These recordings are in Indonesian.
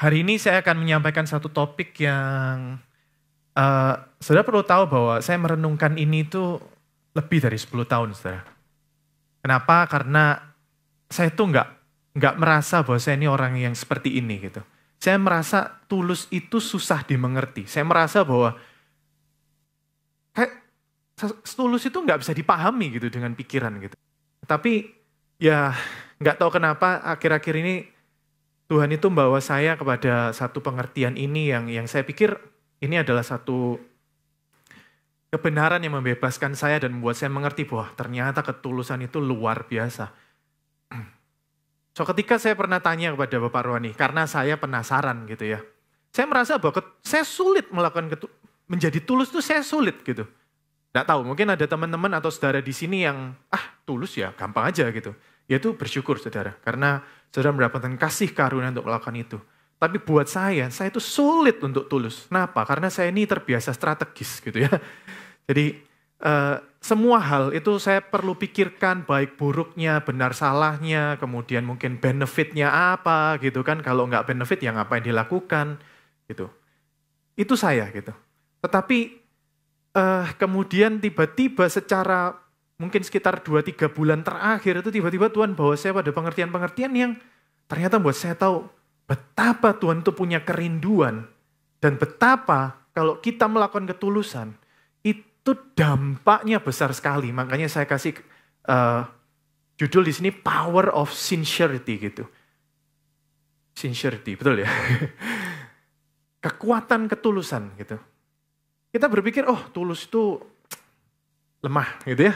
Hari ini saya akan menyampaikan satu topik yang saudara perlu tahu bahwa saya merenungkan ini itu lebih dari 10 tahun, saudara. Kenapa? Karena saya tuh nggak merasa bahwa saya ini orang yang seperti ini gitu. Saya merasa tulus itu susah dimengerti. Saya merasa bahwa kayak tulus itu nggak bisa dipahami gitu dengan pikiran gitu. Tapi ya nggak tahu kenapa akhir-akhir ini Tuhan itu membawa saya kepada satu pengertian ini yang saya pikir ini adalah satu kebenaran yang membebaskan saya dan membuat saya mengerti bahwa ternyata ketulusan itu luar biasa. So ketika saya pernah tanya kepada Bapak Rohani, karena saya penasaran gitu ya. Saya merasa bahwa saya sulit melakukan menjadi tulus itu saya sulit gitu. Nggak tahu, mungkin ada teman-teman atau saudara di sini yang tulus ya gampang aja gitu. Yaitu bersyukur saudara, karena saudara mendapatkan kasih karunia untuk melakukan itu. Tapi buat saya itu sulit untuk tulus. Kenapa? Karena saya ini terbiasa strategis gitu ya. Jadi semua hal itu saya perlu pikirkan baik buruknya, benar salahnya, kemudian mungkin benefitnya apa gitu kan. Kalau nggak benefit ya ngapain dilakukan gitu. Itu saya gitu. Tetapi kemudian tiba-tiba secara mungkin sekitar 2-3 bulan terakhir itu tiba-tiba Tuhan bawa saya pada pengertian-pengertian yang ternyata buat saya tahu betapa Tuhan itu punya kerinduan dan betapa kalau kita melakukan ketulusan itu dampaknya besar sekali. Makanya saya kasih judul di sini Power of Sincerity gitu. Sincerity, betul ya? Kekuatan ketulusan gitu. Kita berpikir tulus itu lemah gitu ya.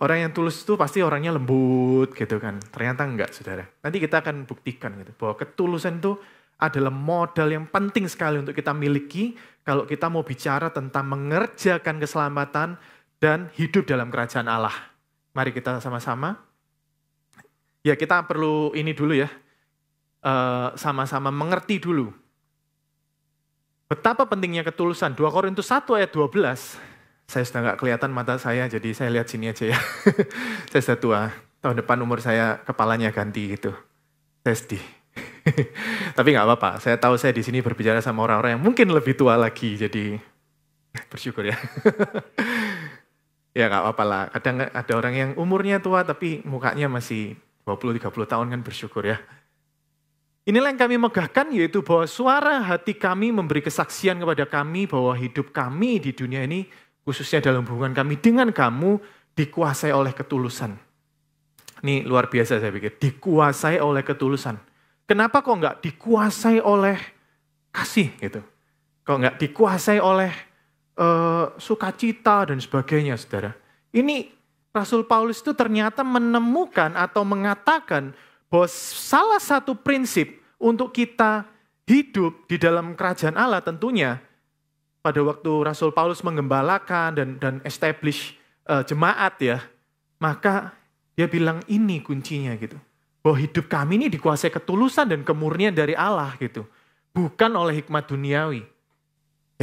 Orang yang tulus itu pasti orangnya lembut gitu kan. Ternyata enggak, saudara. Nanti kita akan buktikan gitu bahwa ketulusan itu adalah modal yang penting sekali untuk kita miliki kalau kita mau bicara tentang mengerjakan keselamatan dan hidup dalam kerajaan Allah. Mari kita sama-sama. Ya kita perlu ini dulu ya. Sama-sama mengerti dulu. Betapa pentingnya ketulusan. 2 Korintus 1 ayat 12. Saya sudah nggak kelihatan mata saya, jadi saya lihat sini aja ya. Saya sudah tua. Tahun depan umur saya kepalanya ganti gitu. Saya sedih. Tapi nggak apa-apa. Saya tahu saya di sini berbicara sama orang-orang yang mungkin lebih tua lagi, jadi bersyukur ya. Ya nggak apa-apa lah. Kadang ada orang yang umurnya tua tapi mukanya masih 20-30 tahun kan bersyukur ya. Inilah yang kami megahkan, yaitu bahwa suara hati kami memberi kesaksian kepada kami bahwa hidup kami di dunia ini, khususnya dalam hubungan kami dengan kamu, dikuasai oleh ketulusan. Ini luar biasa saya pikir, dikuasai oleh ketulusan. Kenapa kok nggak dikuasai oleh kasih gitu? Kok nggak dikuasai oleh sukacita dan sebagainya, saudara? Ini Rasul Paulus itu ternyata menemukan atau mengatakan bahwa salah satu prinsip untuk kita hidup di dalam kerajaan Allah tentunya pada waktu Rasul Paulus menggembalakan dan establish jemaat ya, maka dia bilang ini kuncinya gitu. Bahwa hidup kami ini dikuasai ketulusan dan kemurnian dari Allah gitu. Bukan oleh hikmat duniawi.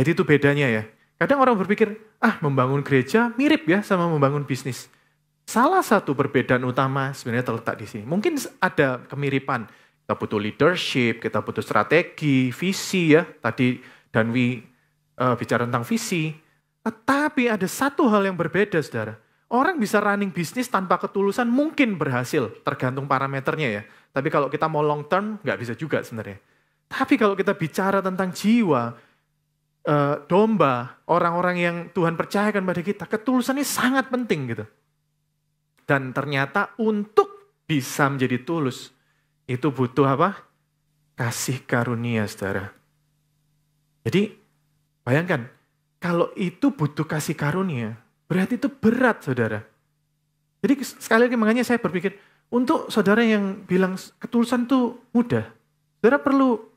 Jadi itu bedanya ya. Kadang orang berpikir, membangun gereja mirip ya sama membangun bisnis. Salah satu perbedaan utama sebenarnya terletak di sini. Mungkin ada kemiripan. Kita butuh leadership, kita butuh strategi, visi ya. Tadi Danwi bicara tentang visi. Tetapi ada satu hal yang berbeda, saudara. Orang bisa running bisnis tanpa ketulusan mungkin berhasil, tergantung parameternya ya. Tapi kalau kita mau long term, nggak bisa juga sebenarnya. Tapi kalau kita bicara tentang jiwa, domba, orang-orang yang Tuhan percayakan pada kita, ketulusan ini sangat penting gitu. Dan ternyata untuk bisa menjadi tulus, itu butuh apa? Kasih karunia, saudara. Jadi, bayangkan, kalau itu butuh kasih karunia, berarti itu berat, saudara. Jadi sekali lagi makanya saya berpikir, untuk saudara yang bilang ketulusan itu mudah, saudara perlu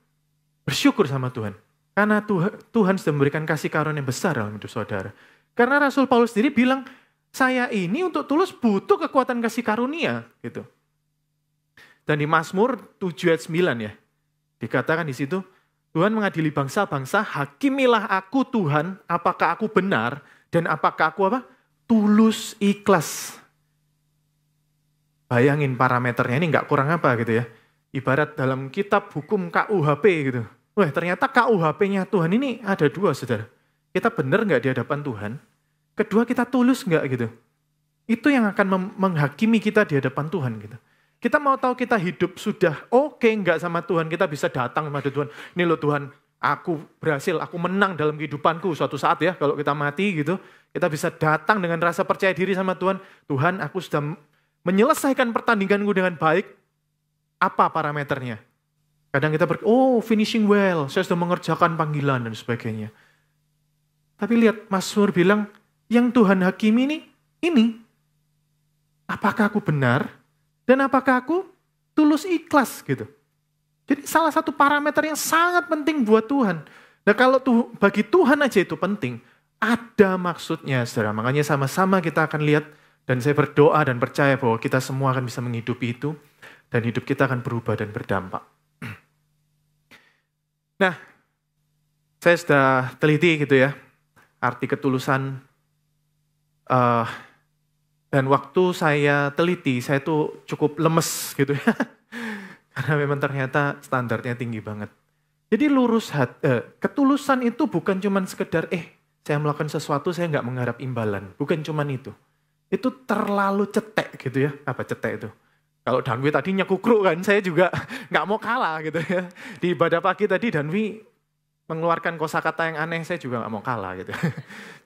bersyukur sama Tuhan. Karena Tuhan sudah memberikan kasih karunia yang besar dalam hidup saudara. Karena Rasul Paulus sendiri bilang, saya ini untuk tulus butuh kekuatan kasih karunia gitu. Dan di Mazmur 7 ayat 9 ya, dikatakan di situ, Tuhan mengadili bangsa-bangsa, hakimilah aku Tuhan, apakah aku benar, dan apakah aku tulus ikhlas. Bayangin parameternya ini nggak kurang apa gitu ya. Ibarat dalam kitab hukum KUHP gitu. Wah, ternyata KUHP-nya Tuhan ini ada dua, saudara. Kita benar nggak di hadapan Tuhan? Kedua, kita tulus nggak gitu? Itu yang akan menghakimi kita di hadapan Tuhan gitu. Kita mau tahu kita hidup sudah oke nggak sama Tuhan, kita bisa datang kepada Tuhan. Ini loh Tuhan, aku berhasil, aku menang dalam kehidupanku suatu saat ya, kalau kita mati gitu. Kita bisa datang dengan rasa percaya diri sama Tuhan. Tuhan, aku sudah menyelesaikan pertandinganku dengan baik. Apa parameternya? Kadang kita finishing well, saya sudah mengerjakan panggilan dan sebagainya. Tapi lihat, Mazmur bilang, yang Tuhan hakimi ini. Apakah aku benar? Dan apakah aku tulus ikhlas gitu? Jadi salah satu parameter yang sangat penting buat Tuhan. Nah kalau bagi Tuhan aja itu penting, ada maksudnya saudara. Makanya sama-sama kita akan lihat, dan saya berdoa dan percaya bahwa kita semua akan bisa menghidupi itu, dan hidup kita akan berubah dan berdampak. Nah, saya sudah teliti gitu ya, arti ketulusan. Dan waktu saya teliti, saya tuh cukup lemes gitu ya. Karena memang ternyata standarnya tinggi banget. Jadi ketulusan itu bukan cuma sekedar, saya melakukan sesuatu, saya nggak mengharap imbalan. Bukan cuma itu. Itu terlalu cetek gitu ya. Apa cetek itu? Kalau Danwi tadi nyekukruk kan, saya juga nggak mau kalah gitu ya. Di ibadah pagi tadi Danwi mengeluarkan kosakata yang aneh, saya juga nggak mau kalah gitu.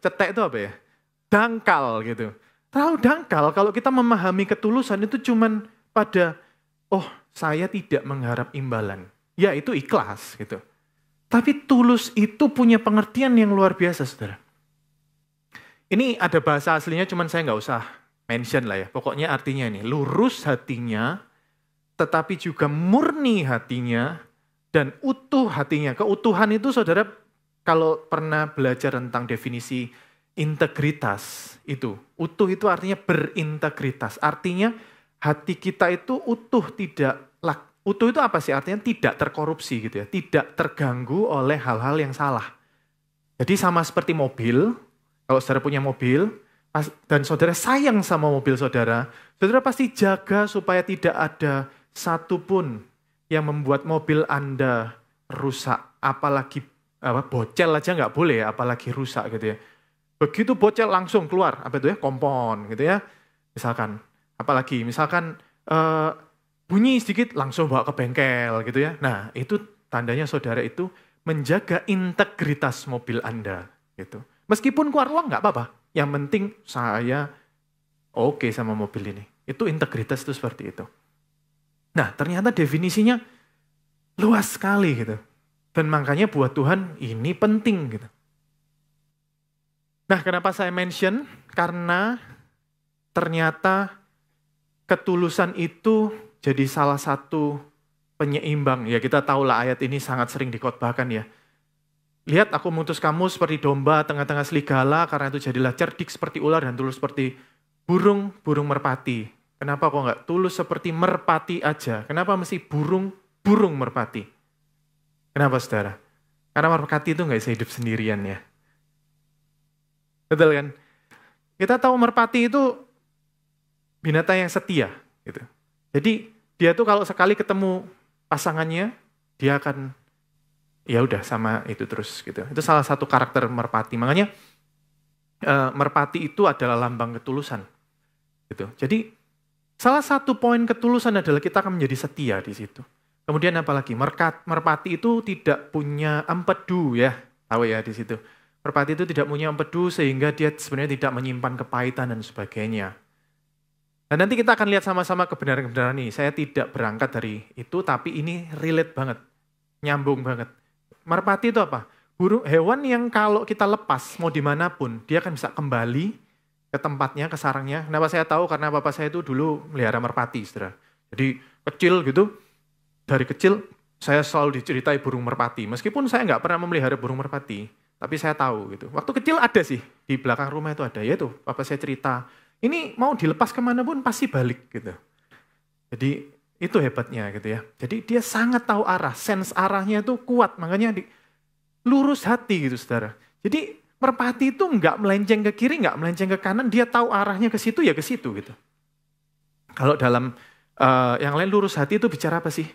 Cetek itu apa ya? Dangkal gitu. Terlalu dangkal kalau kita memahami ketulusan itu cuman pada, saya tidak mengharap imbalan. Ya itu ikhlas gitu. Tapi tulus itu punya pengertian yang luar biasa, saudara. Ini ada bahasa aslinya, cuman saya nggak usah mention lah ya. Pokoknya artinya ini, lurus hatinya, tetapi juga murni hatinya, dan utuh hatinya. Keutuhan itu saudara, kalau pernah belajar tentang definisi integritas itu. Utuh itu artinya berintegritas. Artinya hati kita itu utuh, utuh itu apa sih? Artinya tidak terkorupsi gitu ya. Tidak terganggu oleh hal-hal yang salah. Jadi sama seperti mobil, kalau saudara punya mobil, dan saudara sayang sama mobil saudara, saudara pasti jaga supaya tidak ada satupun yang membuat mobil Anda rusak. Apalagi bocel aja nggak boleh ya, apalagi rusak gitu ya. Begitu bocel langsung keluar, kompon gitu ya. Misalkan, apalagi misalkan bunyi sedikit langsung bawa ke bengkel gitu ya. Nah itu tandanya saudara itu menjaga integritas mobil Anda gitu. Meskipun keluar uang nggak apa-apa. Yang penting saya oke sama mobil ini. Itu integritas itu seperti itu. Nah ternyata definisinya luas sekali gitu. Dan makanya buat Tuhan ini penting gitu. Nah kenapa saya mention? Karena ternyata ketulusan itu jadi salah satu penyeimbang. Ya kita tahulah ayat ini sangat sering dikhotbahkan ya. Lihat aku mengutus kamu seperti domba tengah-tengah serigala, karena itu jadilah cerdik seperti ular dan tulus seperti burung merpati. Kenapa kok nggak tulus seperti merpati aja? Kenapa mesti burung merpati? Kenapa saudara? Karena merpati itu nggak bisa hidup sendirian ya. Betul kan? Kita tahu merpati itu binatang yang setia. Gitu. Jadi dia tuh kalau sekali ketemu pasangannya, dia akan ya udah sama itu terus gitu. Itu salah satu karakter merpati. Makanya merpati itu adalah lambang ketulusan. Gitu. Jadi salah satu poin ketulusan adalah kita akan menjadi setia di situ. Kemudian apalagi merpati itu tidak punya empedu ya. Tahu ya di situ. Merpati itu tidak punya empedu sehingga dia sebenarnya tidak menyimpan kepahitan dan sebagainya. Dan nanti kita akan lihat sama-sama kebenaran-kebenaran ini. Saya tidak berangkat dari itu, tapi ini relate banget. Nyambung banget. Merpati itu apa? Hewan yang kalau kita lepas, mau dimanapun, dia akan bisa kembali ke tempatnya, ke sarangnya. Kenapa saya tahu? Karena bapak saya itu dulu melihara merpati, saudara. Jadi kecil gitu, dari kecil saya selalu diceritai burung merpati. Meskipun saya nggak pernah memelihara burung merpati, tapi saya tahu gitu. Waktu kecil ada sih, di belakang rumah itu ada. Yaitu bapak saya cerita, ini mau dilepas kemanapun pasti balik gitu. Jadi itu hebatnya gitu ya. Jadi dia sangat tahu arah, sense arahnya itu kuat. Makanya lurus hati gitu saudara. Jadi merpati itu nggak melenceng ke kiri, nggak melenceng ke kanan. Dia tahu arahnya ke situ ya ke situ gitu. Kalau dalam yang lain lurus hati itu bicara apa sih?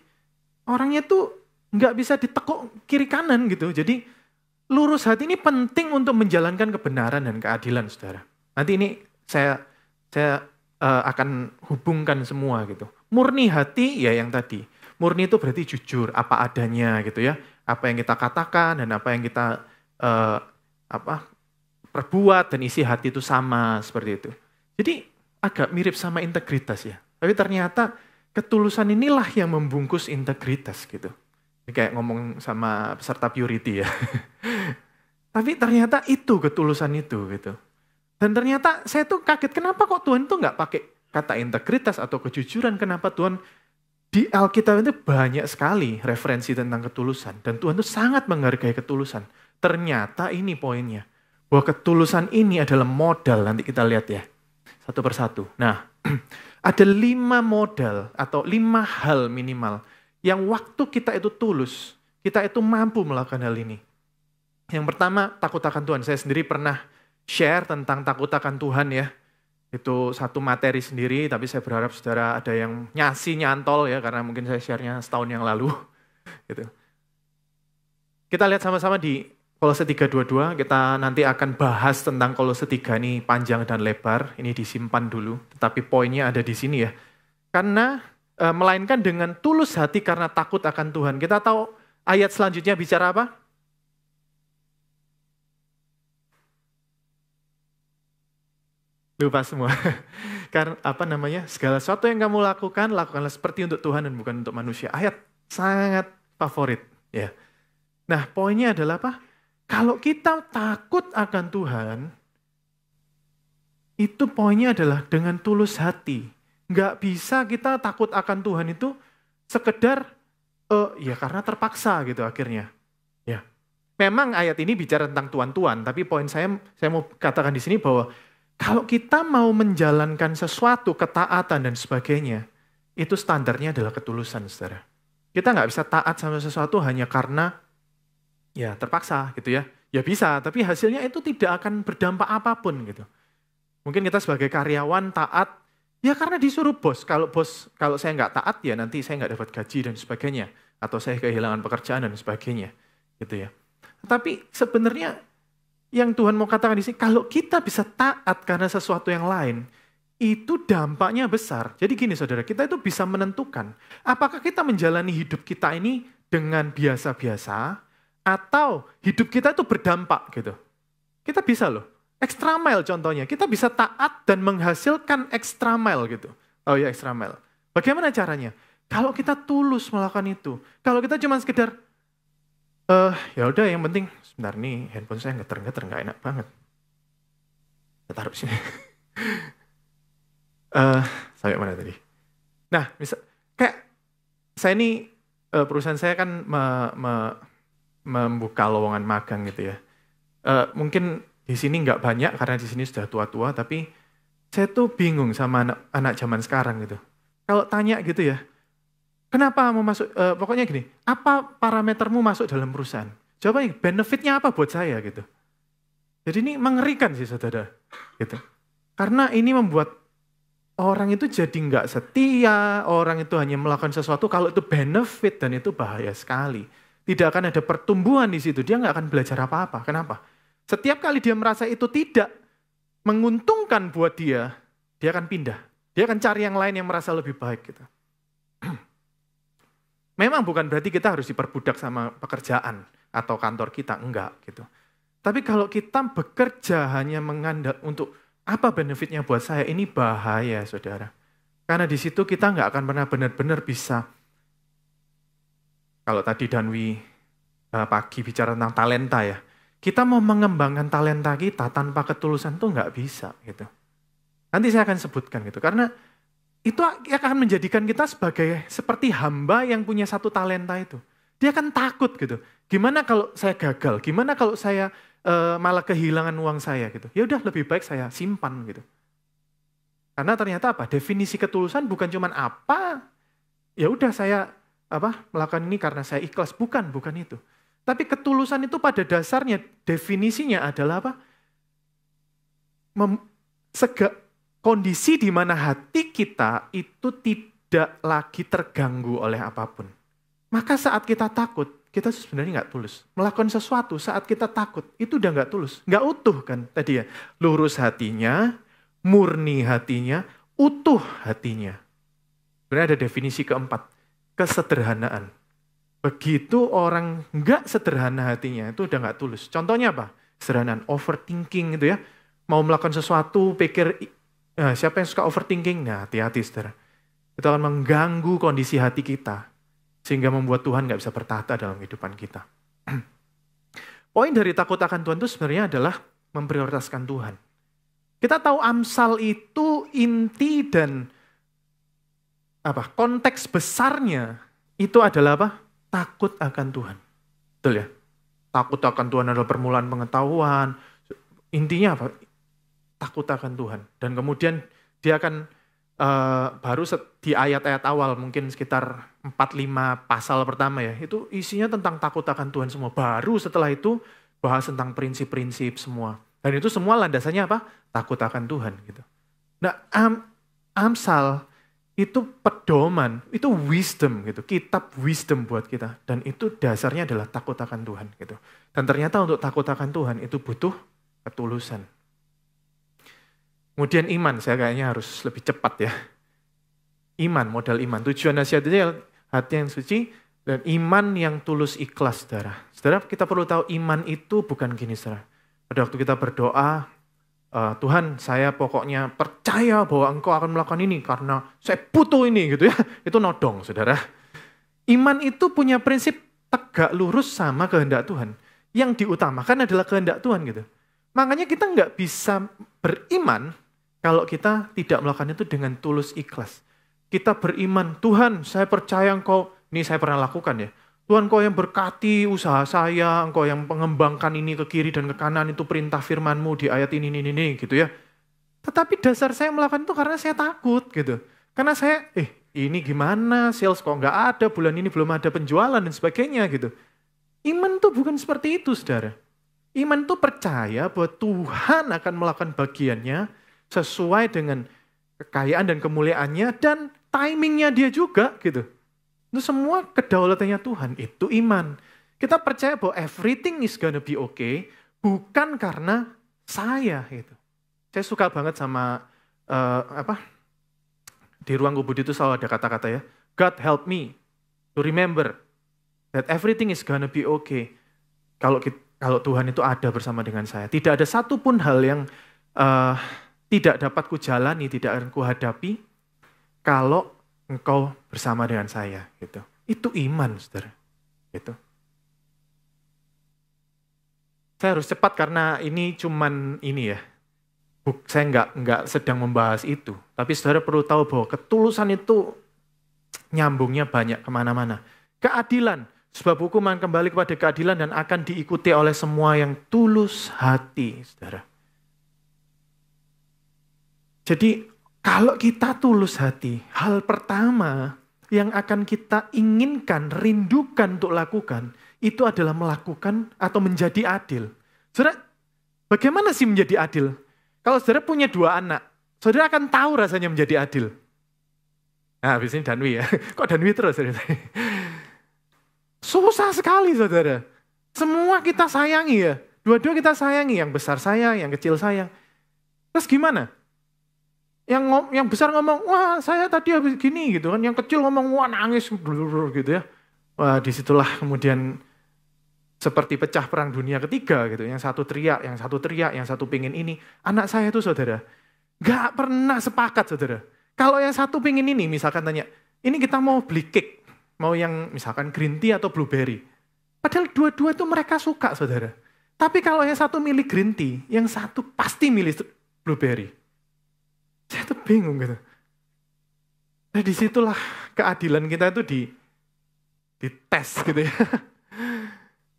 Orangnya tuh nggak bisa ditekuk kiri kanan gitu. Jadi lurus hati ini penting untuk menjalankan kebenaran dan keadilan, saudara. Nanti ini saya akan hubungkan semua gitu. Murni hati ya yang tadi. Murni itu berarti jujur, apa adanya gitu ya. Apa yang kita katakan dan apa yang kita perbuat dan isi hati itu sama seperti itu. Jadi agak mirip sama integritas ya. Tapi ternyata ketulusan inilah yang membungkus integritas gitu. Ini kayak ngomong sama peserta purity ya. Tapi ternyata itu ketulusan itu gitu. Dan ternyata saya tuh kaget kenapa kok Tuhan tuh nggak pakai kata integritas atau kejujuran. Kenapa Tuhan di Alkitab itu banyak sekali referensi tentang ketulusan. Dan Tuhan tuh sangat menghargai ketulusan. Ternyata ini poinnya. Bahwa ketulusan ini adalah modal, nanti kita lihat ya. Satu persatu. Nah, ada 5 modal atau 5 hal minimal. Yang waktu kita itu tulus, kita itu mampu melakukan hal ini. Yang pertama, takut akan Tuhan. Saya sendiri pernah share tentang takut akan Tuhan ya. Itu satu materi sendiri, tapi saya berharap saudara ada yang nyantol ya, karena mungkin saya share-nya setahun yang lalu. Gitu. Kita lihat sama-sama di Kolose 3:22, kita nanti akan bahas tentang Kolose 3 ini panjang dan lebar, ini disimpan dulu. Tetapi poinnya ada di sini ya. Karena melainkan dengan tulus hati karena takut akan Tuhan. Kita tahu ayat selanjutnya bicara apa? Lupa semua. Karena segala sesuatu yang kamu lakukan, lakukanlah seperti untuk Tuhan dan bukan untuk manusia. Ayat sangat favorit ya. Nah, poinnya adalah apa? Kalau kita takut akan Tuhan, itu poinnya adalah dengan tulus hati. Nggak bisa kita takut akan Tuhan itu sekedar ya karena terpaksa gitu akhirnya. Ya. Memang ayat ini bicara tentang tuan-tuan, tapi poin saya mau katakan di sini bahwa kalau kita mau menjalankan sesuatu, ketaatan dan sebagainya, itu standarnya adalah ketulusan, saudara. Kita nggak bisa taat sama sesuatu hanya karena ya terpaksa gitu ya. Ya bisa, tapi hasilnya itu tidak akan berdampak apapun gitu. Mungkin kita sebagai karyawan taat, ya karena disuruh bos. Kalau saya nggak taat ya nanti saya nggak dapat gaji dan sebagainya. Atau saya kehilangan pekerjaan dan sebagainya. Gitu ya. Tapi sebenarnya yang Tuhan mau katakan di sini, kalau kita bisa taat karena sesuatu yang lain, itu dampaknya besar. Jadi gini saudara, kita itu bisa menentukan apakah kita menjalani hidup kita ini dengan biasa-biasa, atau hidup kita itu berdampak gitu. Kita bisa loh. Extra mile contohnya. Kita bisa taat dan menghasilkan extra mile gitu. Oh ya extra mile. Bagaimana caranya? Kalau kita tulus melakukan itu. Kalau kita cuma sekedar, ya udah yang penting, sebentar nih handphone saya geter-geter, nggak enak banget. Saya taruh sini. Sampai mana tadi? Nah, kayak saya ini, perusahaan saya kan membuka lowongan magang gitu ya. Mungkin di sini nggak banyak karena di sini sudah tua-tua, tapi saya tuh bingung sama anak zaman sekarang gitu. Kalau tanya gitu ya, kenapa mau masuk, pokoknya gini, apa parametermu masuk dalam perusahaan? Jawabannya, benefitnya apa buat saya gitu. Jadi ini mengerikan sih saudara. Gitu. Karena ini membuat orang itu jadi nggak setia, orang itu hanya melakukan sesuatu kalau itu benefit dan itu bahaya sekali. Tidak akan ada pertumbuhan di situ, dia nggak akan belajar apa-apa. Kenapa? Setiap kali dia merasa itu tidak menguntungkan buat dia akan pindah. Dia akan cari yang lain yang merasa lebih baik gitu. Memang bukan berarti kita harus diperbudak sama pekerjaan atau kantor kita, enggak gitu. Tapi kalau kita bekerja hanya mengandalkan untuk apa benefitnya buat saya, ini bahaya saudara. Karena di situ kita nggak akan pernah benar-benar bisa. Kalau tadi Danwi pagi bicara tentang talenta ya, kita mau mengembangkan talenta kita tanpa ketulusan tuh nggak bisa gitu. Nanti saya akan sebutkan gitu, karena itu akan menjadikan kita sebagai seperti hamba yang punya satu talenta itu. Dia akan takut gitu. Gimana kalau saya gagal? Gimana kalau saya malah kehilangan uang saya gitu? Ya udah lebih baik saya simpan gitu. Karena ternyata apa? Definisi ketulusan bukan cuman apa? Ya udah saya melakukan ini karena saya ikhlas, bukan itu. Tapi ketulusan itu pada dasarnya definisinya adalah apa? Kondisi di mana hati kita itu tidak lagi terganggu oleh apapun. Maka saat kita takut, kita sebenarnya nggak tulus. Melakukan sesuatu saat kita takut, itu udah nggak tulus. Nggak utuh kan tadi ya. Lurus hatinya, murni hatinya, utuh hatinya. Sebenarnya ada definisi keempat, kesederhanaan. Begitu orang nggak sederhana hatinya, itu udah nggak tulus. Contohnya apa? Sederhanaan, overthinking gitu ya. Mau melakukan sesuatu, pikir, siapa yang suka overthinking? Nah, hati-hati saudara. Itu akan mengganggu kondisi hati kita. Sehingga membuat Tuhan nggak bisa bertata dalam kehidupan kita. Poin dari takut akan Tuhan itu sebenarnya adalah memprioritaskan Tuhan. Kita tahu Amsal itu inti dan konteks besarnya itu adalah apa? Takut akan Tuhan. Betul ya? Takut akan Tuhan adalah permulaan pengetahuan. Intinya apa? Takut akan Tuhan. Dan kemudian dia akan baru di ayat-ayat awal, mungkin sekitar 4-5 pasal pertama ya, itu isinya tentang takut akan Tuhan semua. Baru setelah itu bahas tentang prinsip-prinsip semua. Dan itu semua landasannya apa? Takut akan Tuhan gitu. Nah, Amsal itu pedoman, itu wisdom gitu, kitab wisdom buat kita. Dan itu dasarnya adalah takut akan Tuhan gitu. Dan ternyata untuk takut akan Tuhan itu butuh ketulusan. Kemudian iman, saya kayaknya harus lebih cepat ya. Iman, modal iman. Tujuan nasihat itu hati yang suci dan iman yang tulus ikhlas, saudara. Saudara, kita perlu tahu iman itu bukan gini, saudara. Pada waktu kita berdoa, Tuhan saya pokoknya percaya bahwa Engkau akan melakukan ini karena saya butuh ini gitu ya. Itu nodong, saudara. Iman itu punya prinsip tegak lurus sama kehendak Tuhan. Yang diutamakan adalah kehendak Tuhan gitu. Makanya kita nggak bisa beriman kalau kita tidak melakukan itu dengan tulus ikhlas. Kita beriman, Tuhan saya percaya Engkau, ini saya pernah lakukan ya. Tuhan Engkau yang berkati usaha saya, Engkau yang mengembangkan ini ke kiri dan ke kanan, itu perintah firman-Mu di ayat ini gitu ya. Tetapi dasar saya melakukan itu karena saya takut gitu. Karena saya, ini gimana, sales kok nggak ada, bulan ini belum ada penjualan dan sebagainya gitu. Iman tuh bukan seperti itu, saudara. Iman tuh percaya bahwa Tuhan akan melakukan bagiannya sesuai dengan kekayaan dan kemuliaannya dan timingnya dia juga gitu. Itu semua kedaulatannya Tuhan, itu iman. Kita percaya bahwa everything is gonna be okay, bukan karena saya gitu. Saya suka banget sama di ruang kubur itu selalu ada kata-kata ya, God help me to remember that everything is gonna be okay. Kalau Tuhan itu ada bersama dengan saya, tidak ada satupun hal yang tidak dapat kujalani, tidak akan kuhadapi kalau Engkau bersama dengan saya gitu. Itu iman, saudara. Gitu. Saya harus cepat karena ini cuman ini ya. Saya nggak sedang membahas itu. Tapi saudara perlu tahu bahwa ketulusan itu nyambungnya banyak kemana-mana. Keadilan, sebab hukuman kembali kepada keadilan dan akan diikuti oleh semua yang tulus hati, saudara. Jadi kalau kita tulus hati, hal pertama yang akan kita inginkan, rindukan untuk lakukan, itu adalah melakukan atau menjadi adil. Saudara, bagaimana sih menjadi adil? Kalau saudara punya 2 anak, saudara akan tahu rasanya menjadi adil. Nah, habis ini Danwi ya. Kok Danwi terus? Susah sekali, saudara. Semua kita sayangi ya. Dua-dua kita sayangi, yang besar sayang, yang kecil sayang. Terus gimana? Yang besar ngomong, wah saya tadi habis gini gitu kan. Yang kecil ngomong, wah nangis gitu ya. Wah disitulah kemudian seperti pecah perang dunia ketiga gitu. Yang satu teriak, yang satu pingin ini. Anak saya itu saudara, gak pernah sepakat saudara. Kalau yang satu pingin ini, misalkan tanya, ini kita mau beli cake. Mau yang misalkan green tea atau blueberry. Padahal dua-dua itu mereka suka saudara. Tapi kalau yang satu milih green tea, yang satu pasti milih blueberry. Saya tuh bingung gitu. Nah disitulah keadilan kita itu dites gitu ya.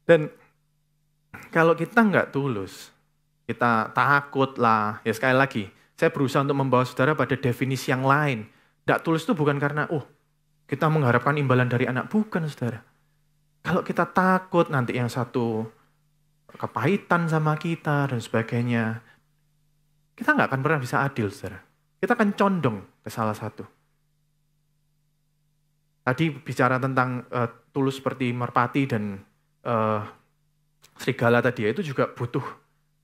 Dan kalau kita nggak tulus, kita takut lah. Ya sekali lagi, saya berusaha untuk membawa saudara pada definisi yang lain. Nggak tulus itu bukan karena, kita mengharapkan imbalan dari anak. Bukan saudara. Kalau kita takut nanti yang satu kepahitan sama kita dan sebagainya, kita nggak akan pernah bisa adil saudara. Kita akan condong ke salah satu. Tadi bicara tentang tulus seperti merpati dan serigala tadi ya, itu juga butuh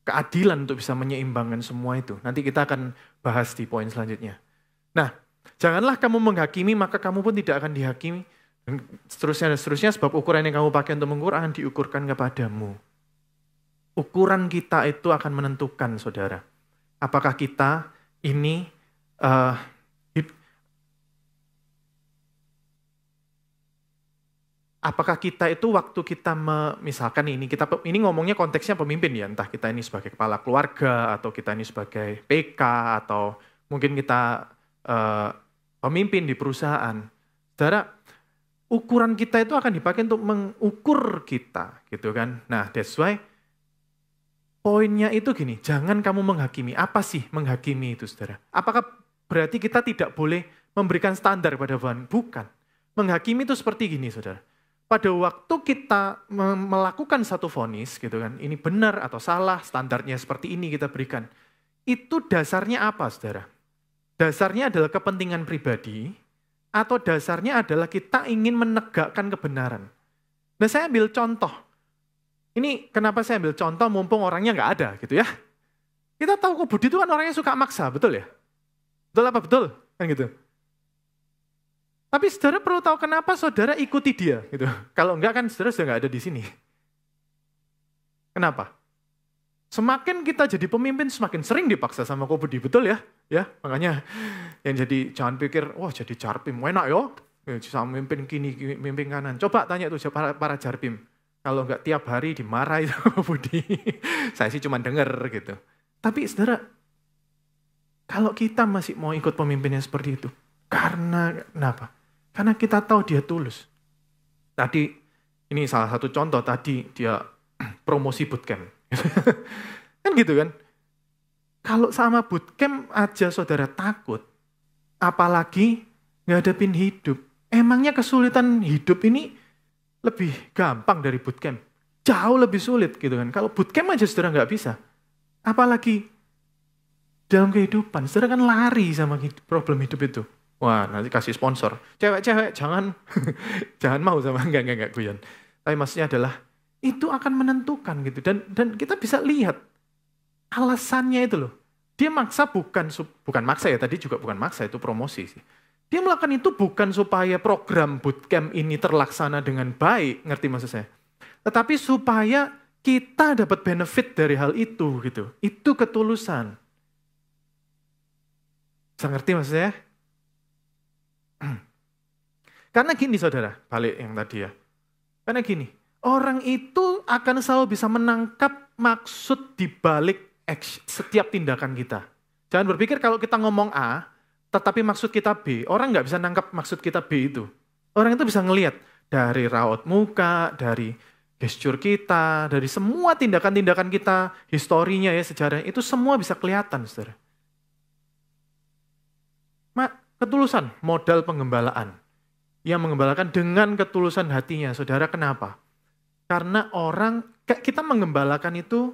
keadilan untuk bisa menyeimbangkan semua itu. Nanti kita akan bahas di poin selanjutnya. Nah, janganlah kamu menghakimi, maka kamu pun tidak akan dihakimi. Dan seterusnya, sebab ukuran yang kamu pakai untuk mengukur akan diukurkan kepadamu. Ukuran kita itu akan menentukan, saudara. Apakah kita ini apakah kita itu waktu kita misalkan ini ngomongnya konteksnya pemimpin ya, entah kita ini sebagai kepala keluarga atau kita ini sebagai PK atau mungkin kita pemimpin di perusahaan. Saudara, ukuran kita itu akan dipakai untuk mengukur kita, gitu kan. Nah, that's why poinnya itu gini, jangan kamu menghakimi. Apa sih menghakimi itu, saudara? Apakah berarti kita tidak boleh memberikan standar pada Tuhan? Bukan. Menghakimi itu seperti gini, saudara. Pada waktu kita melakukan satu vonis, gitu kan, ini benar atau salah, standarnya seperti ini kita berikan. Itu dasarnya apa, saudara? Dasarnya adalah kepentingan pribadi, atau dasarnya adalah kita ingin menegakkan kebenaran. Nah, saya ambil contoh. Ini kenapa saya ambil contoh mumpung orangnya nggak ada gitu ya. Kita tahu kok Budi itu kan orangnya suka maksa, betul ya? Betul apa betul? Kan gitu. Tapi saudara perlu tahu kenapa saudara ikuti dia gitu. Kalau enggak kan saudara sudah nggak ada di sini. Kenapa? Semakin kita jadi pemimpin semakin sering dipaksa sama Ko Budi, betul ya? Ya, makanya yang jadi jangan pikir, wah jadi jarpim, enak yo. Sama mimpin kini, mimpin kanan. Coba tanya tuh para jarpim. Kalau enggak tiap hari dimarahi sama Budi. Saya sih cuma denger gitu. Tapi saudara, kalau kita masih mau ikut pemimpinnya seperti itu, karena kenapa? Karena kita tahu dia tulus. Tadi, ini salah satu contoh tadi, dia promosi bootcamp. Kan gitu kan? Kalau sama bootcamp aja saudara takut, apalagi ngadepin hidup. Emangnya kesulitan hidup ini lebih gampang dari bootcamp? Jauh lebih sulit gitu kan. Kalau bootcamp aja saudara nggak bisa. Apalagi dalam kehidupan. Saudara kan lari sama problem hidup itu. Wah, nanti kasih sponsor. Cewek-cewek jangan jangan mau sama enggak guyon. Tapi maksudnya adalah itu akan menentukan gitu. Dan kita bisa lihat alasannya itu loh. Dia maksa bukan maksa ya, tadi juga bukan maksa, itu promosi sih. Dia melakukan itu bukan supaya program bootcamp ini terlaksana dengan baik, ngerti maksud saya? Tetapi supaya kita dapat benefit dari hal itu gitu. Itu ketulusan. Bisa ngerti maksud saya? Karena gini saudara, balik yang tadi ya. Karena gini, orang itu akan selalu bisa menangkap maksud di balik setiap tindakan kita. Jangan berpikir kalau kita ngomong A, tetapi maksud kita B. Orang nggak bisa nangkap maksud kita B itu. Orang itu bisa ngelihat dari raut muka, dari gestur kita, dari semua tindakan-tindakan kita, historinya ya, sejarah itu semua bisa kelihatan, saudara. Ketulusan, modal penggembalaan. Yang mengembalakan dengan ketulusan hatinya, saudara, kenapa? Karena kita menggembalakan itu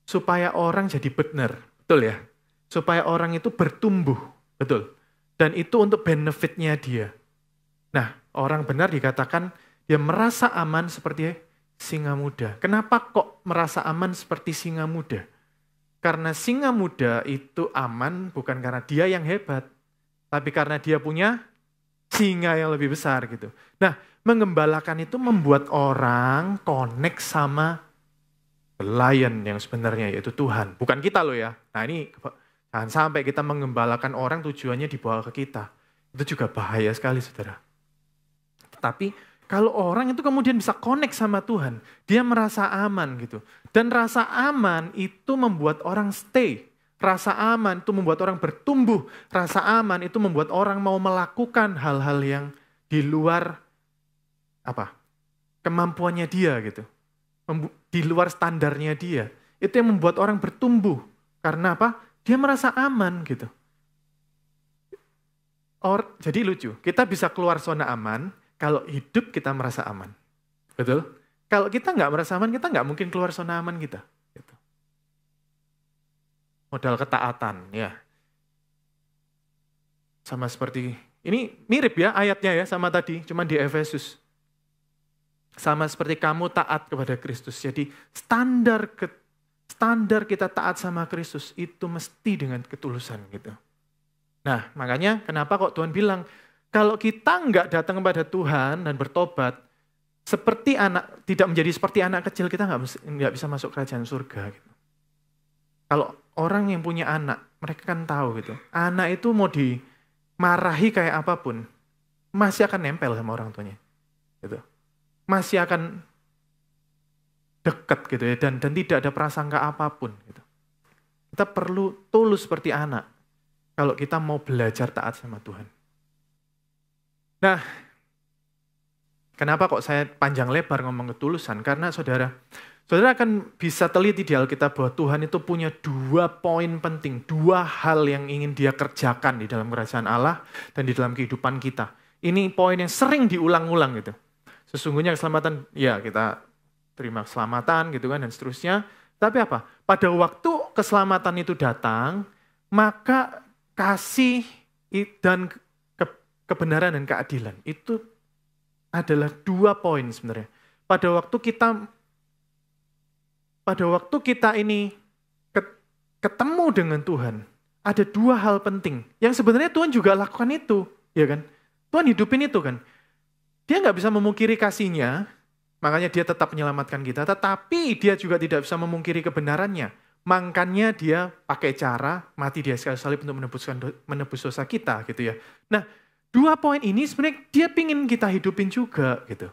supaya orang jadi benar, betul ya? Supaya orang itu bertumbuh, betul. Dan itu untuk benefitnya dia. Nah, orang benar dikatakan dia merasa aman seperti singa muda. Kenapa kok merasa aman seperti singa muda? Karena singa muda itu aman bukan karena dia yang hebat, tapi karena dia punya singa yang lebih besar gitu. Nah, menggembalakan itu membuat orang connect sama lion yang sebenarnya yaitu Tuhan. Bukan kita loh ya. Nah ini jangan sampai kita menggembalakan orang tujuannya dibawa ke kita. Itu juga bahaya sekali saudara. Tapi kalau orang itu kemudian bisa connect sama Tuhan, dia merasa aman gitu. Dan rasa aman itu membuat orang stay. Rasa aman itu membuat orang bertumbuh. Rasa aman itu membuat orang mau melakukan hal-hal yang di luar kemampuannya dia gitu. Di luar standarnya dia. Itu yang membuat orang bertumbuh. Karena apa? Dia merasa aman gitu. Jadi lucu, kita bisa keluar zona aman kalau hidup kita merasa aman. Betul? Kalau kita nggak merasa aman, kita nggak mungkin keluar zona aman kita. Gitu. Modal ketaatan, ya. Sama seperti, ini mirip ya ayatnya ya sama tadi, cuma di Efesus. Sama seperti kamu taat kepada Kristus. Jadi standar kita taat sama Kristus itu mesti dengan ketulusan gitu. Nah, makanya kenapa kok Tuhan bilang, kalau kita nggak datang kepada Tuhan dan bertobat, tidak menjadi seperti anak kecil, kita nggak bisa masuk kerajaan surga. Gitu. Kalau orang yang punya anak, mereka kan tahu gitu. Anak itu mau dimarahi kayak apapun, masih akan nempel sama orang tuanya. Gitu. Masih akan dekat gitu ya, dan tidak ada prasangka apapun. Gitu. Kita perlu tulus seperti anak, kalau kita mau belajar taat sama Tuhan. Nah, kenapa kok saya panjang lebar ngomong ketulusan? Karena saudara akan bisa teliti di Alkitab bahwa Tuhan itu punya 2 poin penting, 2 hal yang ingin dia kerjakan di dalam kerajaan Allah dan di dalam kehidupan kita. Ini poin yang sering diulang-ulang gitu. Sesungguhnya keselamatan, ya kita terima keselamatan gitu kan dan seterusnya. Tapi apa? Pada waktu keselamatan itu datang, maka kasih dan kebenaran dan keadilan itu adalah 2 poin sebenarnya. Pada waktu kita ini ketemu dengan Tuhan, ada 2 hal penting yang sebenarnya Tuhan juga lakukan itu, ya kan? Tuhan hidupin itu kan. Dia nggak bisa memungkiri kasihnya, makanya dia tetap menyelamatkan kita, tetapi dia juga tidak bisa memungkiri kebenarannya. Makanya dia pakai cara mati di kayu salib untuk menebus dosa kita gitu ya. Nah, 2 poin ini sebenarnya dia pingin kita hidupin juga gitu.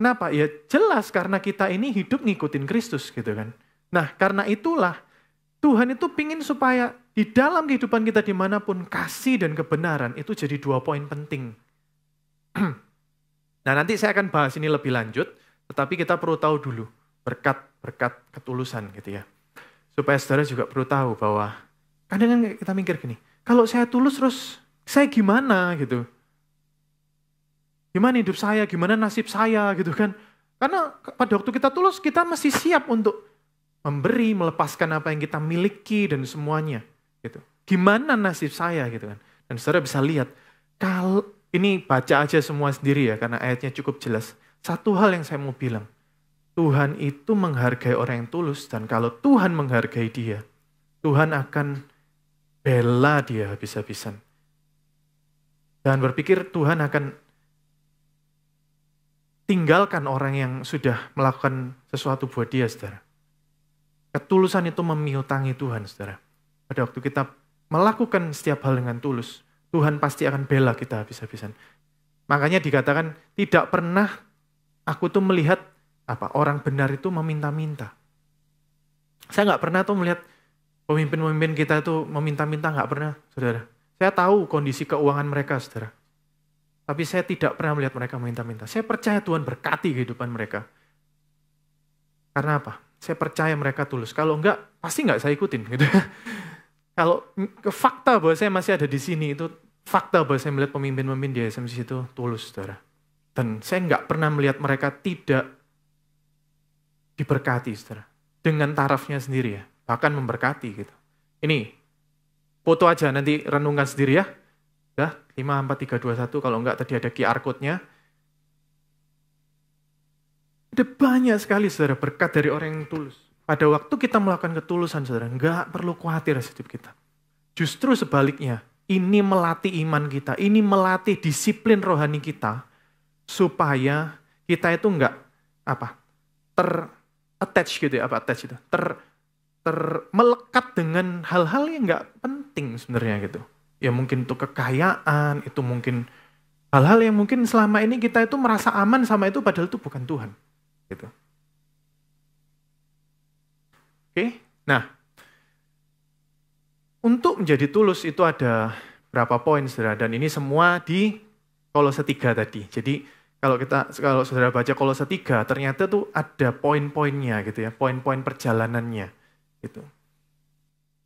Kenapa? Ya jelas karena kita ini hidup ngikutin Kristus gitu kan. Nah, karena itulah Tuhan itu pingin supaya di dalam kehidupan kita dimanapun kasih dan kebenaran itu jadi 2 poin penting. Nah, nanti saya akan bahas ini lebih lanjut, tetapi kita perlu tahu dulu berkat ketulusan gitu ya. Supaya saudara juga perlu tahu bahwa kadang-kadang kita mikir gini, kalau saya tulus terus saya gimana gitu. Gimana hidup saya, gimana nasib saya gitu kan. Karena pada waktu kita tulus, kita masih siap untuk memberi, melepaskan apa yang kita miliki dan semuanya. Gitu. Gimana nasib saya gitu kan. Dan saudara bisa lihat, kalau ini baca aja semua sendiri ya, karena ayatnya cukup jelas. Satu hal yang saya mau bilang, Tuhan itu menghargai orang yang tulus, dan kalau Tuhan menghargai dia, Tuhan akan bela dia habis-habisan. Jangan berpikir Tuhan akan tinggalkan orang yang sudah melakukan sesuatu buat dia, saudara. Ketulusan itu memiutangi Tuhan, saudara. Pada waktu kita melakukan setiap hal dengan tulus, Tuhan pasti akan bela kita habis-habisan. Makanya dikatakan, tidak pernah aku tuh melihat orang benar itu meminta-minta. Saya nggak pernah tuh melihat pemimpin-pemimpin kita itu meminta-minta, nggak pernah, saudara. Saya tahu kondisi keuangan mereka, saudara. Tapi saya tidak pernah melihat mereka meminta-minta. Saya percaya Tuhan berkati kehidupan mereka. Karena apa? Saya percaya mereka tulus. Kalau enggak, pasti enggak saya ikutin. Gitu. Kalau fakta bahwa saya masih ada di sini, itu fakta bahwa saya melihat pemimpin-pemimpin di SMC itu tulus, saudara. Dan saya enggak pernah melihat mereka tidak diberkati, saudara. Dengan tarafnya sendiri ya. Bahkan memberkati gitu. Ini, foto aja nanti renungkan sendiri ya. Udah, 5, 4, 3, 2, 1. Kalau enggak tadi ada QR code-nya. Ada banyak sekali saudara berkat dari orang yang tulus. Pada waktu kita melakukan ketulusan saudara, enggak perlu khawatir hidup kita. Justru sebaliknya, ini melatih iman kita, ini melatih disiplin rohani kita, supaya kita itu enggak ter-attach gitu ya, attach itu, melekat dengan hal-hal yang enggak penting sebenarnya gitu. Ya mungkin itu kekayaan, itu mungkin hal-hal yang mungkin selama ini kita itu merasa aman sama itu, padahal itu bukan Tuhan. Gitu. Oke, nah untuk menjadi tulus itu ada berapa poin saudara, dan ini semua di Kolose 3 tadi. Jadi kalau saudara baca Kolose 3 ternyata tuh ada poin-poinnya gitu ya, poin-poin perjalanannya gitu.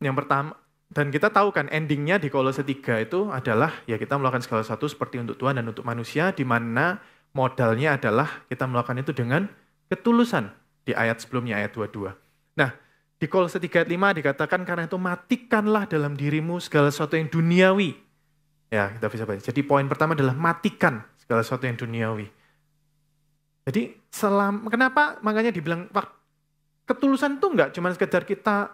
Yang pertama, dan kita tahu kan endingnya di Kolose 3 itu adalah ya kita melakukan segala sesuatu seperti untuk Tuhan dan untuk manusia, di mana modalnya adalah kita melakukan itu dengan ketulusan di ayat sebelumnya, ayat 22. Nah, di Kolose 3 ayat 5 dikatakan karena itu matikanlah dalam dirimu segala sesuatu yang duniawi. Ya, kita bisa baca. Jadi poin pertama adalah matikan segala sesuatu yang duniawi. Jadi kenapa makanya dibilang ketulusan itu enggak cuma sekedar kita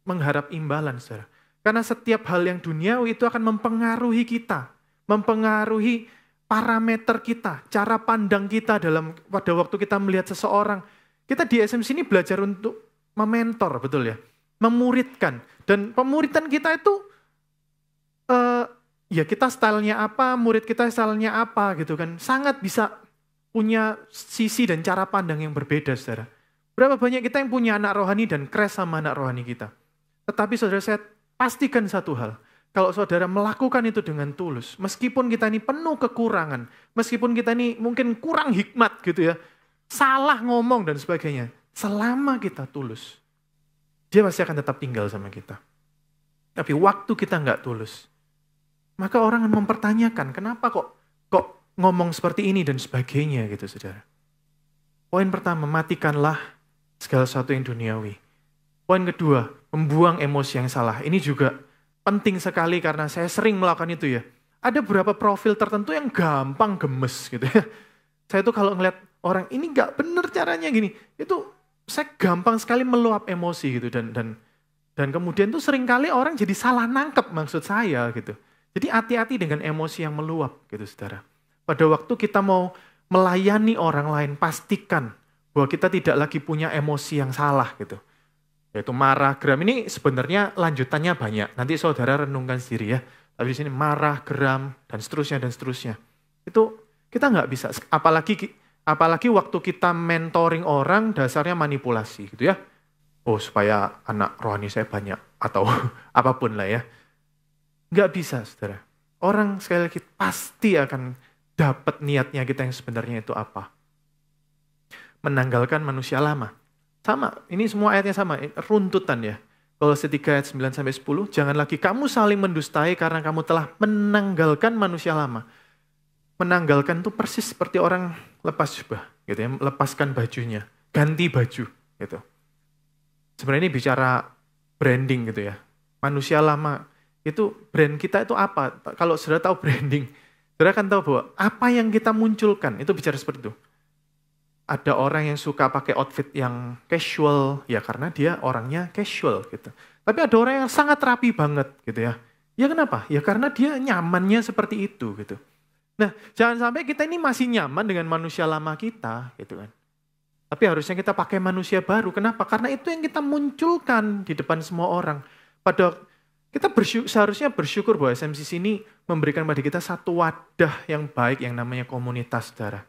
mengharap imbalan, saudara. Karena setiap hal yang duniawi itu akan mempengaruhi kita, mempengaruhi parameter kita, cara pandang kita pada waktu kita melihat seseorang. Kita di SMC ini belajar untuk mementor, betul ya? Memuridkan. Dan pemuridan kita itu, ya kita stylenya apa, murid kita stylenya apa gitu kan. Sangat bisa punya sisi dan cara pandang yang berbeda, saudara. Berapa banyak kita yang punya anak rohani dan crash sama anak rohani kita. Tetapi saudara, saya pastikan satu hal. Kalau saudara melakukan itu dengan tulus, meskipun kita ini penuh kekurangan, meskipun kita ini mungkin kurang hikmat gitu ya, salah ngomong dan sebagainya, selama kita tulus, dia pasti akan tetap tinggal sama kita. Tapi waktu kita nggak tulus, maka orang akan mempertanyakan, kenapa kok ngomong seperti ini dan sebagainya gitu, saudara. Poin pertama, matikanlah segala sesuatu yang duniawi. Poin kedua, membuang emosi yang salah. Ini juga penting sekali karena saya sering melakukan itu ya. Ada beberapa profil tertentu yang gampang gemes gitu ya. Saya tuh kalau ngeliat orang ini nggak bener caranya gini, itu saya gampang sekali meluap emosi gitu dan kemudian tuh seringkali orang jadi salah nangkep maksud saya gitu. Jadi hati-hati dengan emosi yang meluap gitu, saudara. Pada waktu kita mau melayani orang lain, pastikan bahwa kita tidak lagi punya emosi yang salah gitu. Yaitu marah, geram. Ini sebenarnya lanjutannya banyak. Nanti saudara renungkan sendiri ya. Tapi di sini marah, geram, dan seterusnya, dan seterusnya. Itu kita nggak bisa. Apalagi waktu kita mentoring orang, dasarnya manipulasi gitu ya. Oh, supaya anak rohani saya banyak. Atau apapun lah ya. Nggak bisa, saudara. Orang sekali lagi pasti akan dapat niatnya kita yang sebenarnya itu apa. Menanggalkan manusia lama. Sama, ini semua ayatnya sama, runtutan ya. Kolose 3 ayat 9-10, jangan lagi kamu saling mendustai karena kamu telah menanggalkan manusia lama. Menanggalkan itu persis seperti orang lepas jubah, gitu ya, melepaskan bajunya, ganti baju, gitu. Sebenarnya ini bicara branding gitu ya. Manusia lama, itu brand kita itu apa? Kalau sudah tahu branding, saudara kan tahu bahwa apa yang kita munculkan, itu bicara seperti itu. Ada orang yang suka pakai outfit yang casual, ya karena dia orangnya casual gitu. Tapi ada orang yang sangat rapi banget gitu ya. Ya kenapa? Ya karena dia nyamannya seperti itu gitu. Nah, jangan sampai kita ini masih nyaman dengan manusia lama kita gitu kan. Tapi harusnya kita pakai manusia baru. Kenapa? Karena itu yang kita munculkan di depan semua orang. Kita seharusnya bersyukur bahwa SMCC ini memberikan pada kita satu wadah yang baik yang namanya komunitas, saudara.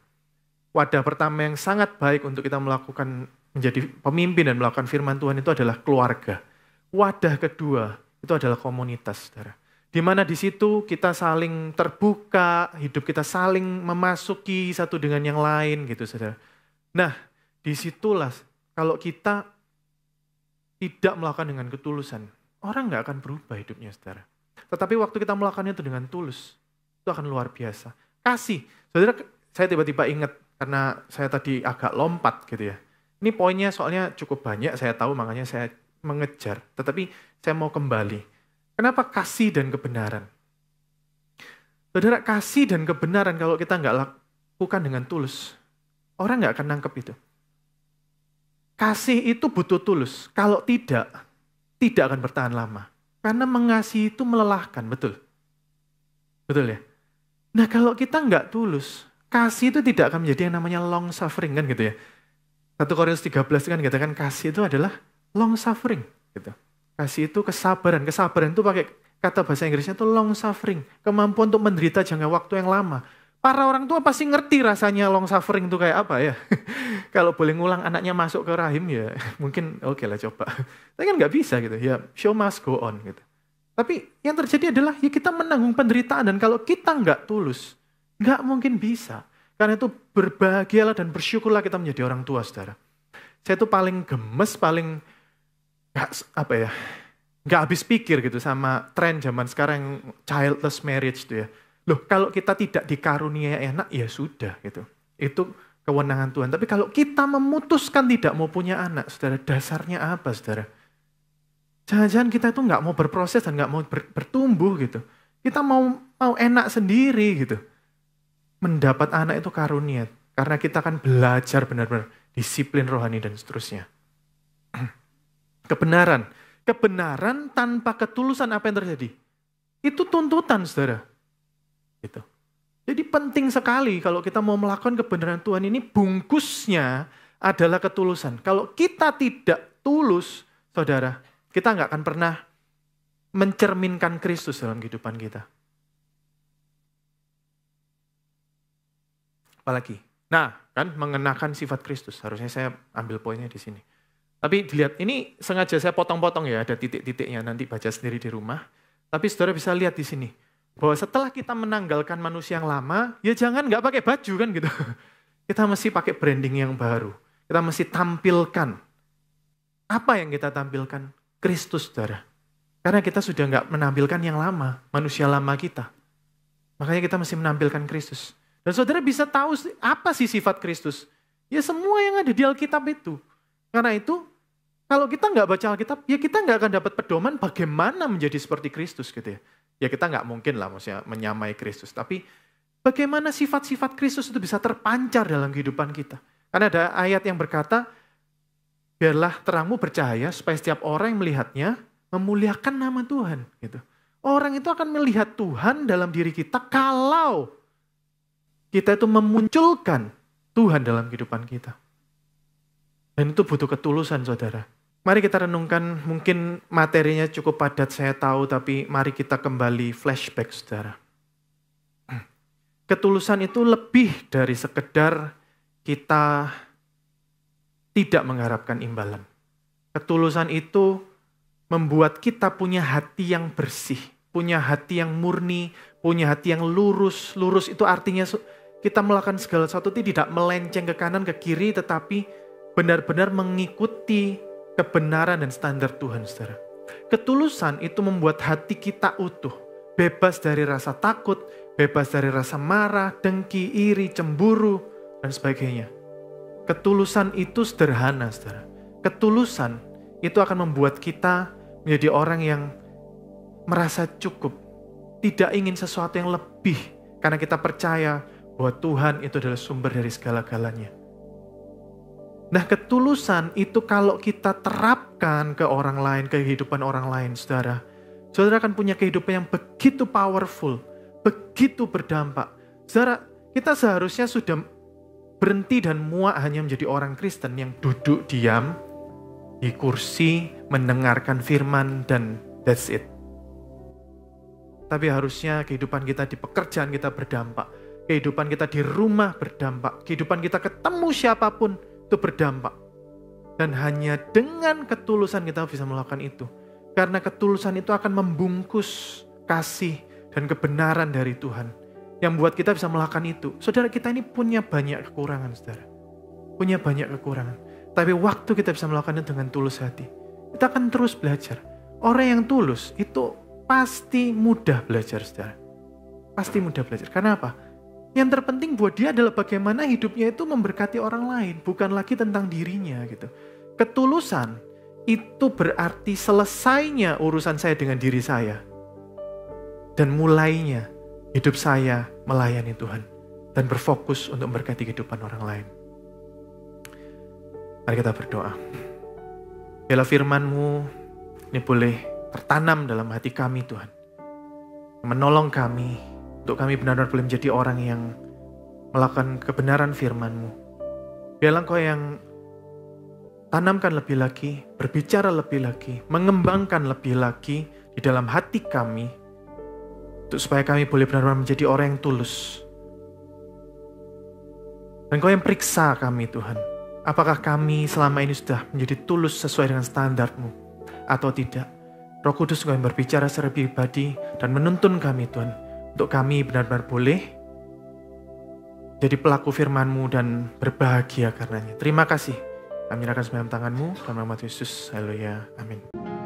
Wadah pertama yang sangat baik untuk kita melakukan menjadi pemimpin dan melakukan firman Tuhan itu adalah keluarga. Wadah kedua itu adalah komunitas, saudara. Di mana di situ kita saling terbuka, hidup kita saling memasuki satu dengan yang lain gitu, saudara. Nah, disitulah kalau kita tidak melakukan dengan ketulusan, orang nggak akan berubah hidupnya, saudara. Tetapi waktu kita melakukannya itu dengan tulus, itu akan luar biasa. Kasih, saudara, saya tiba-tiba ingat, karena saya tadi agak lompat gitu ya. Ini poinnya soalnya cukup banyak, saya tahu makanya saya mengejar. Tetapi saya mau kembali. Kenapa kasih dan kebenaran? Saudara, kasih dan kebenaran kalau kita nggak lakukan dengan tulus, orang nggak akan nangkep itu. Kasih itu butuh tulus. Kalau tidak akan bertahan lama. Karena mengasihi itu melelahkan, betul? Betul ya? Nah kalau kita nggak tulus, kasih itu tidak akan menjadi yang namanya long suffering kan gitu ya. 1 Korintus 13 kan katakan kasih itu adalah long suffering gitu. Kasih itu kesabaran. Kesabaran itu pakai kata bahasa Inggrisnya itu long suffering. Kemampuan untuk menderita jangka waktu yang lama. Para orang tua pasti ngerti rasanya long suffering itu kayak apa ya. Kalau boleh ngulang anaknya masuk ke rahim ya mungkin oke lah coba. Tapi kan nggak bisa gitu ya. Show must go on gitu. Tapi yang terjadi adalah ya kita menanggung penderitaan dan kalau kita nggak tulus, nggak mungkin bisa. Karena itu berbahagialah dan bersyukurlah kita menjadi orang tua, saudara. Saya tuh paling gemes, paling nggak habis pikir gitu sama tren zaman sekarang childless marriage itu ya. Loh, kalau kita tidak dikaruniai anak ya sudah gitu. Itu kewenangan Tuhan. Tapi kalau kita memutuskan tidak mau punya anak, saudara, dasarnya apa, saudara? Jangan-jangan kita tuh nggak mau berproses dan nggak mau bertumbuh gitu. Kita mau enak sendiri gitu. Mendapat anak itu karunia. Karena kita akan belajar benar-benar disiplin rohani dan seterusnya. Kebenaran. Kebenaran tanpa ketulusan apa yang terjadi? Itu tuntutan, saudara. Gitu. Jadi penting sekali kalau kita mau melakukan kebenaran Tuhan ini, bungkusnya adalah ketulusan. Kalau kita tidak tulus, saudara, kita nggak akan pernah mencerminkan Kristus dalam kehidupan kita. Apalagi? Nah, kan mengenakan sifat Kristus. Harusnya saya ambil poinnya di sini. Tapi dilihat, ini sengaja saya potong-potong ya, ada titik-titiknya, nanti baca sendiri di rumah. Tapi saudara bisa lihat di sini, bahwa setelah kita menanggalkan manusia yang lama, ya jangan nggak pakai baju kan gitu. Kita mesti pakai branding yang baru. Kita mesti tampilkan. Apa yang kita tampilkan? Kristus, saudara. Karena kita sudah nggak menampilkan yang lama, manusia lama kita. Makanya kita mesti menampilkan Kristus. Dan saudara bisa tahu apa sih sifat Kristus? Ya semua yang ada di Alkitab itu. Karena itu, kalau kita nggak baca Alkitab, ya kita nggak akan dapat pedoman bagaimana menjadi seperti Kristus gitu ya. Ya kita nggak mungkin lah maksudnya menyamai Kristus. Tapi bagaimana sifat-sifat Kristus itu bisa terpancar dalam kehidupan kita. Karena ada ayat yang berkata, biarlah terangmu bercahaya supaya setiap orang yang melihatnya memuliakan nama Tuhan. Gitu. Orang itu akan melihat Tuhan dalam diri kita kalau kita itu memunculkan Tuhan dalam kehidupan kita. Dan itu butuh ketulusan, saudara. Mari kita renungkan, mungkin materinya cukup padat saya tahu, tapi mari kita kembali flashback, saudara. Ketulusan itu lebih dari sekedar kita tidak mengharapkan imbalan. Ketulusan itu membuat kita punya hati yang bersih, punya hati yang murni, punya hati yang lurus. Lurus itu artinya kita melakukan segala sesuatu tidak melenceng ke kanan, ke kiri, tetapi benar-benar mengikuti kebenaran dan standar Tuhan, saudara. Ketulusan itu membuat hati kita utuh, bebas dari rasa takut, bebas dari rasa marah, dengki, iri, cemburu, dan sebagainya. Ketulusan itu sederhana, saudara. Ketulusan itu akan membuat kita menjadi orang yang merasa cukup, tidak ingin sesuatu yang lebih, karena kita percaya bahwa Tuhan itu adalah sumber dari segala-galanya. Nah, ketulusan itu kalau kita terapkan ke orang lain, ke kehidupan orang lain, saudara. Saudara akan punya kehidupan yang begitu powerful, begitu berdampak. Saudara, kita seharusnya sudah berhenti dan muak hanya menjadi orang Kristen yang duduk diam di kursi, mendengarkan firman, dan that's it. Tapi harusnya kehidupan kita di pekerjaan kita berdampak. Kehidupan kita di rumah berdampak. Kehidupan kita ketemu siapapun itu berdampak. Dan hanya dengan ketulusan kita bisa melakukan itu. Karena ketulusan itu akan membungkus kasih dan kebenaran dari Tuhan. Yang membuat kita bisa melakukan itu. Saudara, kita ini punya banyak kekurangan, saudara. Punya banyak kekurangan. Tapi waktu kita bisa melakukannya dengan tulus hati, kita akan terus belajar. Orang yang tulus itu pasti mudah belajar, saudara. Pasti mudah belajar. Karena apa? Yang terpenting buat dia adalah bagaimana hidupnya itu memberkati orang lain, bukan lagi tentang dirinya gitu. Ketulusan itu berarti selesainya urusan saya dengan diri saya dan mulainya hidup saya melayani Tuhan dan berfokus untuk memberkati kehidupan orang lain. Mari kita berdoa. Biarlah firman-Mu ini boleh tertanam dalam hati kami, Tuhan. Menolong kami untuk kami benar-benar boleh menjadi orang yang melakukan kebenaran firman-Mu. Biarlah Engkau yang tanamkan lebih lagi, berbicara lebih lagi, mengembangkan lebih lagi di dalam hati kami, untuk supaya kami boleh benar-benar menjadi orang yang tulus. Dan Engkau yang periksa kami, Tuhan. Apakah kami selama ini sudah menjadi tulus sesuai dengan standar-Mu atau tidak? Roh Kudus Engkau yang berbicara secara pribadi dan menuntun kami, Tuhan. Untuk kami benar-benar boleh jadi pelaku firman-Mu dan berbahagia karenanya. Terima kasih. Kami serahkan semua dalam tangan-Mu. Dalam nama Yesus. Haleluya. Amin.